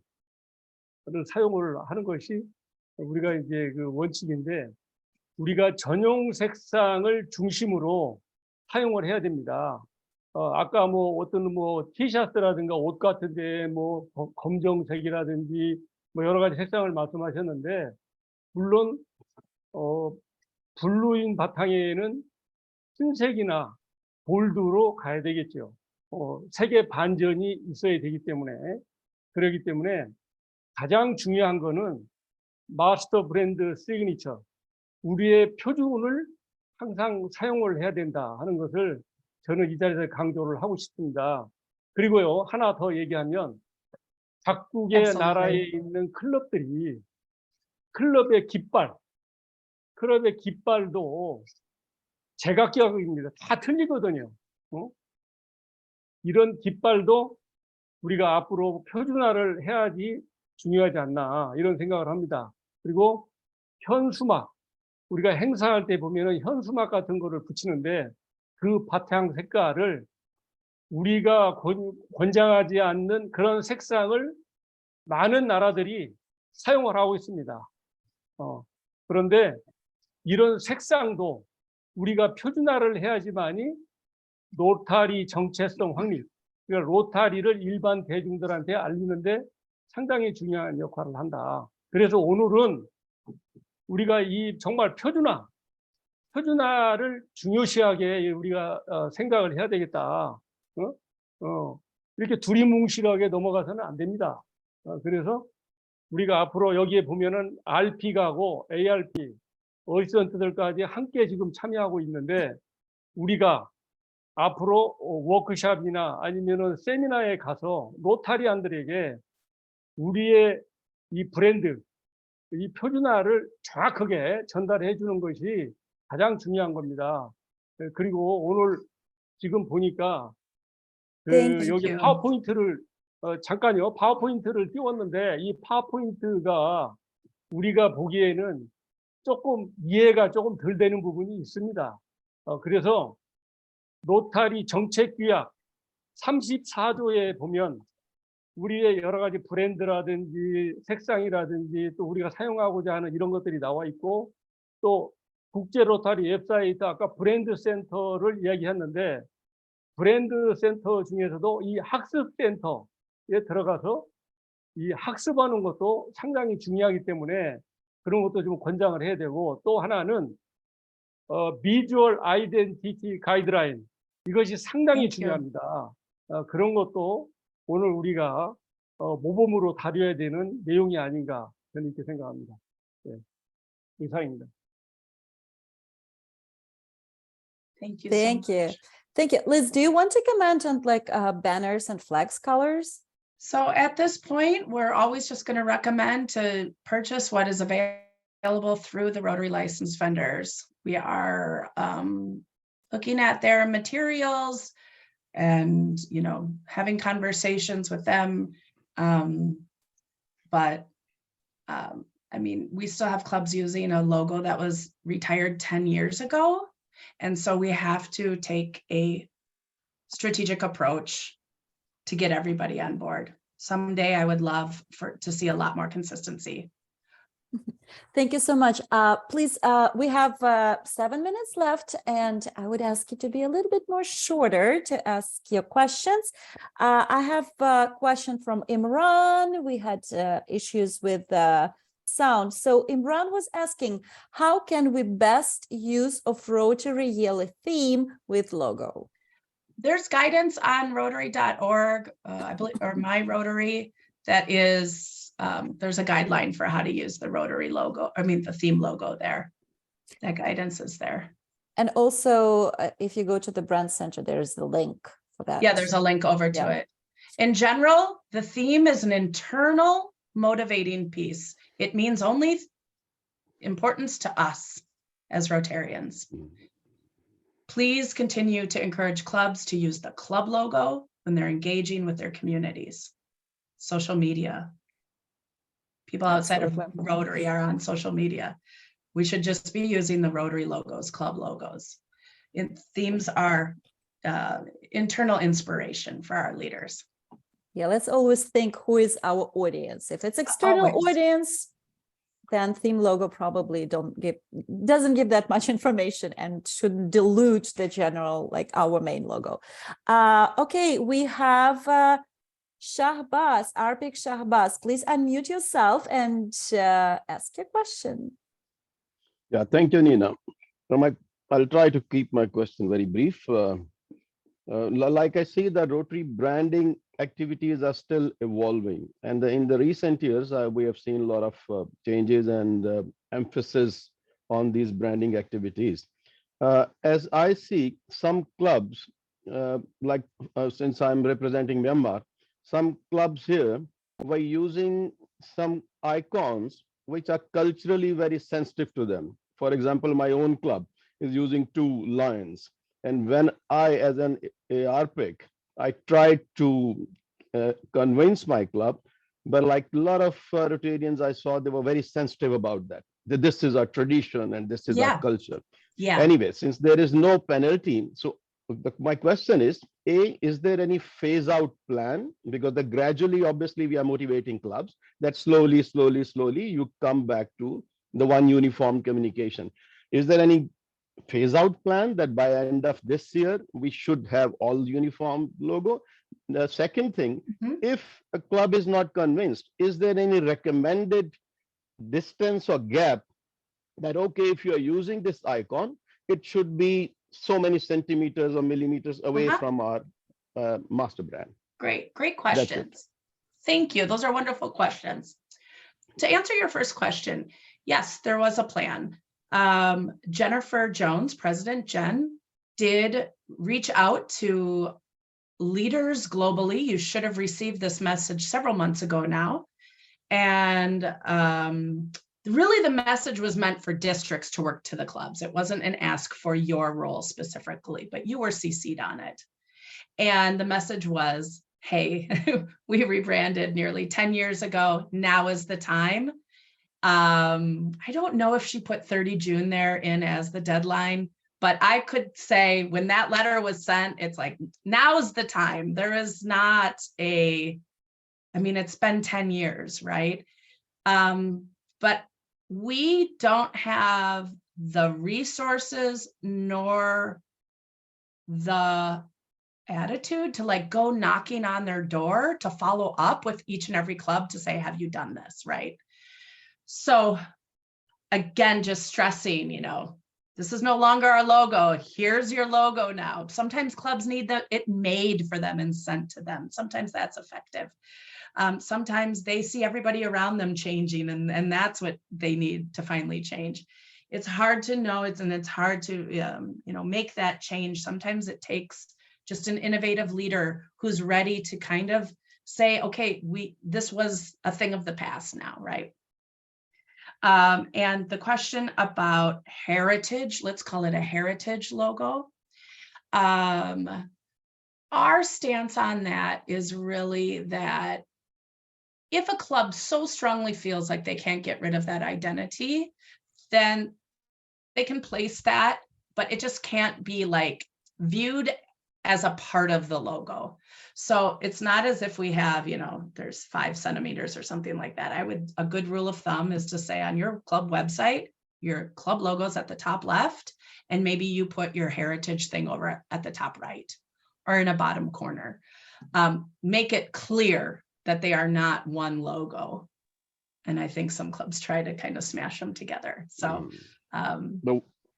사용을 하는 것이 우리가 이제 그 원칙인데, 우리가 전용 색상을 중심으로 사용을 해야 됩니다. 아까 뭐 어떤 뭐 티셔츠라든가 옷 같은데 뭐 검정색이라든지 뭐 여러 가지 색상을 말씀하셨는데, 물론 블루인 바탕에는 흰색이나 골드로 가야 되겠죠. 세계 반전이 있어야 되기 때문에 그렇기 때문에 가장 중요한 거는 마스터 브랜드 시그니처, 우리의 표준을 항상 사용을 해야 된다 하는 것을 저는 이 자리에서 강조를 하고 싶습니다. 그리고요, 하나 더 얘기하면 각국의 Absolutely. 나라에 있는 클럽들이 클럽의 깃발도 제각각입니다. 다 틀리거든요. 이런 깃발도 우리가 앞으로 표준화를 해야지 중요하지 않나 이런 생각을 합니다. 그리고 현수막, 우리가 행사할 때 보면은 현수막 같은 거를 붙이는데 그 바탕 색깔을 우리가 권장하지 않는 그런 색상을 많은 나라들이 사용을 하고 있습니다. 그런데 이런 색상도 우리가 표준화를 해야지만이 로타리 정체성 확립, 그러니까 로타리를 일반 대중들한테 알리는데 상당히 중요한 역할을 한다. 그래서 오늘은 우리가 이 정말 표준화를 중요시하게 우리가 생각을 해야 되겠다. 이렇게 두리뭉실하게 넘어가서는 안 됩니다. 그래서 우리가 앞으로 여기에 보면은 RP하고 ARP, 어시스턴트들까지 함께 지금 참여하고 있는데 우리가 앞으로 워크숍이나 아니면은 세미나에 가서 로타리안들에게 우리의 이 브랜드, 이 표준화를 정확하게 전달해 주는 것이 가장 중요한 겁니다. 그리고 오늘 지금 보니까 Thank 여기 you. 파워포인트를 잠깐요. 파워포인트를 띄웠는데 이 파워포인트가 우리가 보기에는 조금 이해가 조금 덜 되는 부분이 있습니다. 그래서 로타리 정책규약 34조에 보면 우리의 여러 가지 브랜드라든지 색상이라든지 또 우리가 사용하고자 하는 이런 것들이 나와 있고 또 국제 로타리 웹사이트 아까 브랜드 센터를 이야기했는데 브랜드 센터 중에서도 이 학습 센터에 들어가서 이 학습하는 것도 상당히 중요하기 때문에 그런 것도 좀 권장을 해야 되고 또 하나는 비주얼 아이덴티티 가이드라인 이것이 상당히 Thank you. 중요합니다. 그런 것도 오늘 우리가 모범으로 다뤄야 되는 내용이 아닌가 저는 이렇게 생각합니다. 네, 이상입니다. Thank you. Thank so you. much. Thank you. Liz, do you want to comment on like banners and flags colors? So at this point, we're always just going to recommend to purchase what is available through the Rotary licensed vendors. We are looking at their materials and, having conversations with them. But we still have clubs using a logo that was retired 10 years ago. And so we have to take a strategic approach to get everybody on board. Someday I would love to see a lot more consistency. Thank you so much. Please, we have 7 minutes left, and I would ask you to be a little bit more shorter to ask your questions. I have a question from Imran. We had issues with sound. So Imran was asking, how can we best use of Rotary Yearly theme with logo? There's guidance on rotary.org, I believe, or My Rotary, that is, there's a guideline for how to use the Rotary logo, the theme logo there. That guidance is there. And also, if you go to the brand center, there's the link for that. Yeah, there's a link over to it. In general, the theme is an internal motivating piece. It means only importance to us as Rotarians. Please continue to encourage clubs to use the club logo when they're engaging with their communities. Social media. People outside of Rotary are on social media. We should just be using the Rotary logos, club logos. Themes are internal inspiration for our leaders. Yeah, let's always think who is our audience. If it's external audience, then theme logo probably doesn't give that much information and shouldn't dilute the general, like our main logo. Okay, we have Shahbaz, Arpik Shahbaz. Please unmute yourself and ask your question. Yeah, thank you, Nina. I'll try to keep my question very brief. Like I see, the Rotary branding activities are still evolving, and in the recent years, we have seen a lot of changes and emphasis on these branding activities. As I see, some clubs, since I'm representing Myanmar, some clubs here were using some icons which are culturally very sensitive to them. For example, my own club is using 2 lions. And when I, as an ARPIC, I tried to convince my club, but like a lot of Rotarians I saw, they were very sensitive about that this is our tradition and this is our culture. Yeah. Anyway, since there is no penalty, so my question is, is there any phase out plan? Because gradually, obviously, we are motivating clubs that slowly you come back to the one uniform communication. Is there any phase out plan that by end of this year we should have all uniform logo? The second thing, if a club is not convinced, is there any recommended distance or gap that, okay, if you are using this icon, it should be so many centimeters or millimeters away from our master brand? Great questions. Thank you. Those are wonderful questions. To answer your first question, yes, there was a plan. Jennifer Jones, President Jen, did reach out to leaders globally. You should have received this message several months ago now. And really the message was meant for districts to work to the clubs. It wasn't an ask for your role specifically, but you were CC'd on it. And the message was, hey, we rebranded nearly 10 years ago. Now is the time. I don't know if she put 30 June there in as the deadline, but I could say when that letter was sent, it's like, now's the time. There is not it's been 10 years, right? But we don't have the resources nor the attitude to like go knocking on their door to follow up with each and every club to say, have you done this, right? So again, just stressing, this is no longer our logo. Here's your logo now. Sometimes clubs need it made for them and sent to them. Sometimes that's effective. Sometimes they see everybody around them changing, and that's what they need to finally change. It's hard to know, it's hard to make that change. Sometimes it takes just an innovative leader who's ready to kind of say, okay, this was a thing of the past now, right? And the question about heritage, let's call it a heritage logo. Our stance on that is really that if a club so strongly feels like they can't get rid of that identity, then they can place that, but it just can't be like viewed as a part of the logo. So it's not as if we have, there's 5 centimeters or something like that. A good rule of thumb is to say on your club website, your club logo's at the top left, and maybe you put your heritage thing over at the top right or in a bottom corner. Make it clear that they are not one logo. And I think some clubs try to kind of smash them together. So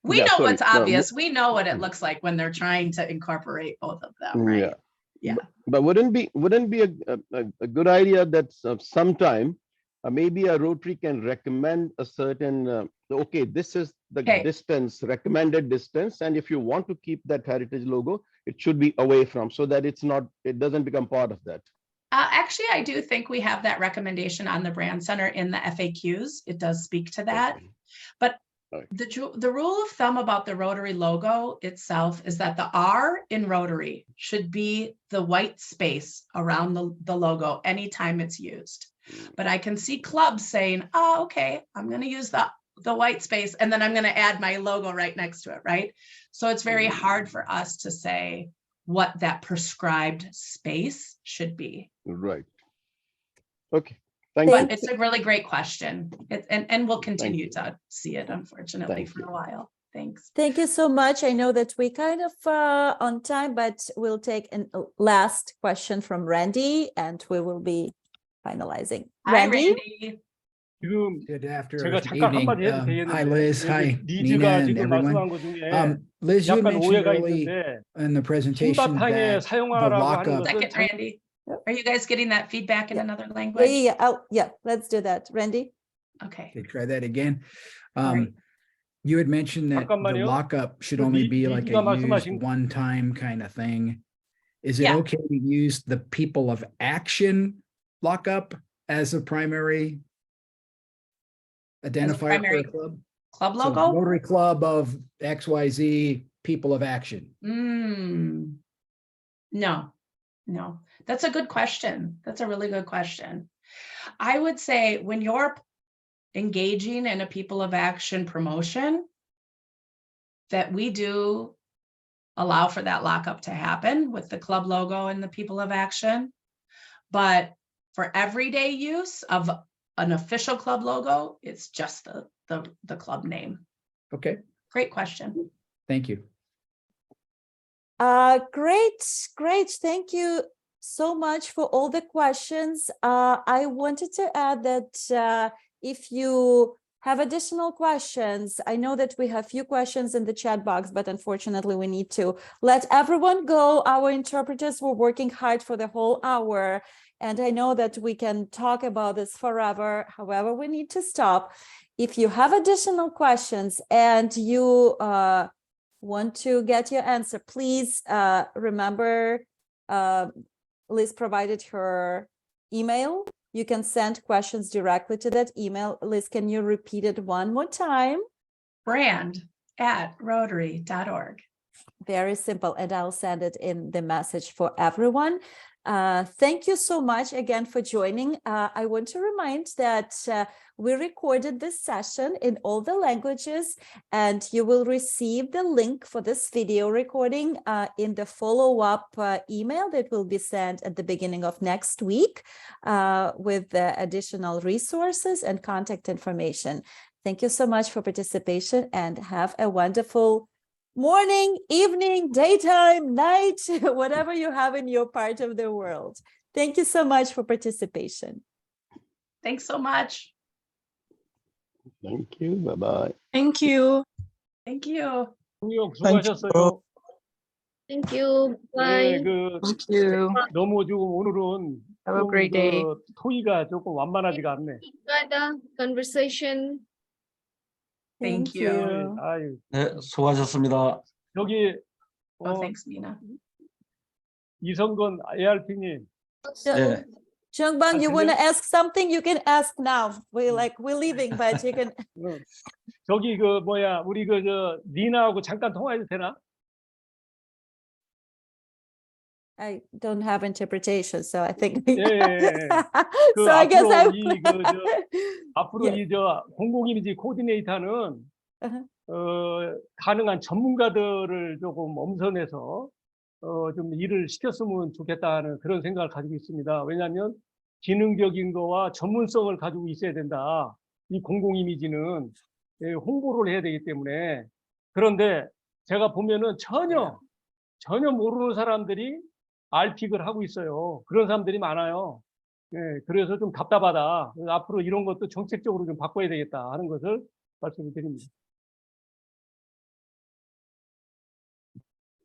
we know what's obvious. We know what it looks like when they're trying to incorporate both of them, right? Yeah. But wouldn't be a good idea that sometime maybe a Rotary can recommend a certain okay, this is the distance, recommended distance, and if you want to keep that heritage logo, it should be away from, so that it doesn't become part of that. Actually, I do think we have that recommendation on the brand center in the FAQs. It does speak to that. Okay. But the rule of thumb about the Rotary logo itself is that the R in Rotary should be the white space around the logo anytime it's used. But I can see clubs saying, oh, okay, I'm going to use the white space, and then I'm going to add my logo right next to it, right? So it's very hard for us to say what that prescribed space should be. Right. Okay. But it's a really great question. And we'll continue to see it, unfortunately, for a while. Thanks. Thank you so much. I know that we kind of on time, but we'll take a last question from Randy, and we will be finalizing. Hi, Randy. 지금 Good 제가 afternoon. 잠깐 한마디 해도 Hi, 되겠는데 Liz. Hi, 여기 Nina, 리즈가 and 지금 everyone. 말씀한 것 중에 Liz, you 약간 mentioned 오해가 early 있는데 in the presentation 신바탕에 that the 사용하라고 하는 lockup. 것은 Second, Randy. Are you guys getting that feedback in Yeah. another Yeah, language? yeah, yeah. Yeah, let's do that. Randy? Okay. Okay, try that again. Sorry. You had mentioned that the 잠깐만요. lockup should 그 only 리- be like 리즈가 a used 말씀하신 one-time kind of thing. Is it Yeah. okay to use the people of action lockup as a primary identifier for primary a club? Club So logo? Rotary Club of XYZ people of action. No, no. That's a good question. That's a really good question. I would say when you're engaging in a people of action promotion, that we do allow for that lockup to happen with the club logo and the people of action. But for everyday use of an official club logo, it's just the club name. Okay, Great question. thank you. Great. Thank you so much for all the questions. I wanted to add that if you have additional questions, I know that we have few questions in the chat box, but unfortunately we need to let everyone go. Our interpreters were working hard for the whole hour, and I know that we can talk about this forever. However, we need to stop. If you have additional questions and you want to get your answer, please remember Liz provided her email. You can send questions directly to that email. Liz, can you repeat it one more time? brand@rotary.org. Very simple, and I'll send it in the message for everyone. Thank you so much again for joining. I want to remind that we recorded this session in all the languages, and you will receive the link for this video recording in the follow-up email that will be sent at the beginning of next week with the additional resources and contact information. Thank you so much for participation, and have a wonderful morning, evening, daytime, night, whatever you have in your part of the world. Thank you so much for participation. Thanks so much. Thank you. Bye-bye. Thank you. Thank you. 홍역 수고하셨어요. Thank you. 네, Bye. 그 Thank you. 너무 지금 오늘은 Have a 좀 great day. 그 토의가 조금 완만하지가 않네. Enjoy the conversation. Thank you. 아유, 네, 수고하셨습니다. 여기 Oh, thanks, Mina. 이성건 ARP님. 네, Jungban, you want to ask something? You can ask now. We're leaving, but you can. 저기 그 뭐야 우리 그 저 니나하고 잠깐 통화해도 되나? I don't have interpretation, so I think. 예. 그 So I guess I. 앞으로 Yeah. 이 저 공공이미지 코디네이터는 Uh-huh. 가능한 전문가들을 조금 엄선해서 좀 일을 시켰으면 좋겠다는 그런 생각을 가지고 있습니다. 왜냐하면 기능적인 거와 전문성을 가지고 있어야 된다. 이 공공이미지는 홍보를 해야 되기 때문에. 그런데 제가 보면은 전혀 모르는 사람들이 알픽을 하고 있어요. 그런 사람들이 많아요. 예, 그래서 좀 답답하다. 그래서 앞으로 이런 것도 정책적으로 좀 바꿔야 되겠다 하는 것을 말씀을 드립니다.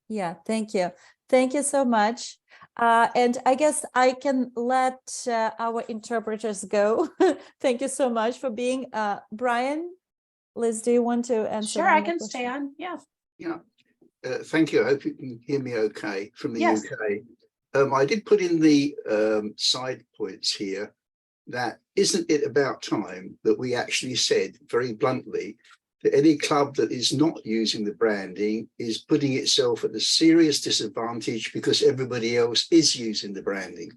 Yeah, thank you. Thank you so much. And I guess I can let our interpreters go. Thank you so much for being Brian. Liz, do you want to answer? Sure, one I more can question? stay on. Yeah. Yeah, thank you. I hope you can hear me okay from the Yes. UK. I did put in the side points here that isn't it about time that we actually said very bluntly that any club that is not using the branding is putting itself at a serious disadvantage because everybody else is using the branding.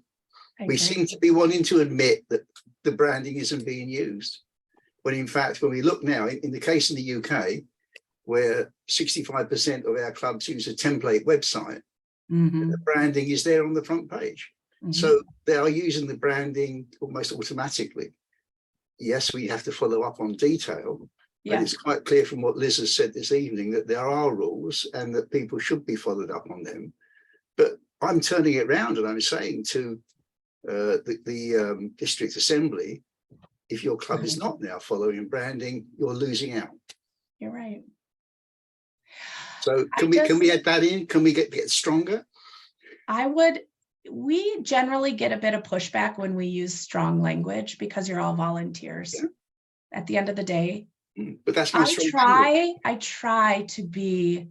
We seem to be wanting to admit that the branding isn't being used. When in fact, when we look now, in the case in the UK, where 65% of our clubs use a template website, the branding is there on the front page. So they are using the branding almost automatically. Yes, we have to follow up on detail, but it's quite clear from what Liz has said this evening that there are rules and that people should be followed up on them. But I'm turning it around and I'm saying to the district assembly, if your club is not now following branding, you're losing out. You're right. So I can we just- add that in? Can we get stronger? We generally get a bit of pushback when we use strong language because you're all volunteers. Yeah. At the end of the day, But that's my strong language. I try to be,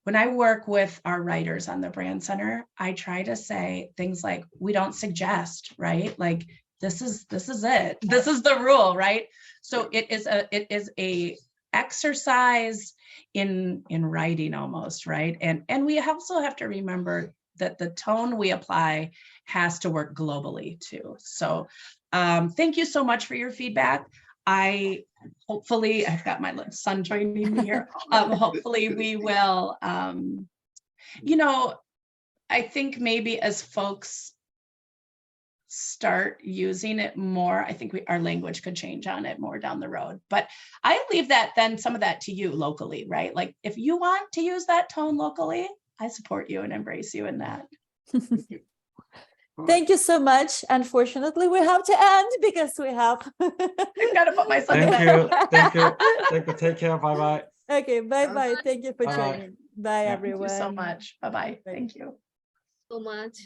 when I work with our writers on the Brand Center, I try to say things like, we don't suggest, right? Like, this is it. This is the rule, right? So it is a exercise in writing almost, right? And we also have to remember that the tone we apply has to work globally too. So thank you so much for your feedback. Hopefully, I've got my son joining me here. Hopefully we will, I think maybe as folks start using it more, I think our language could change on it more down the road. But I leave some of that to you locally, right? Like if you want to use that tone locally, I support you and embrace you in that. Thank you so much. Unfortunately, we have to end because we have. I've got to put my son to Thank bed. you. Thank you. Thank you. Take care. Bye bye. Okay, bye-bye. Thank you for Bye-bye. joining. Bye, Yeah. everyone. Thank you so much. Bye-bye. Bye. Thank you. So much.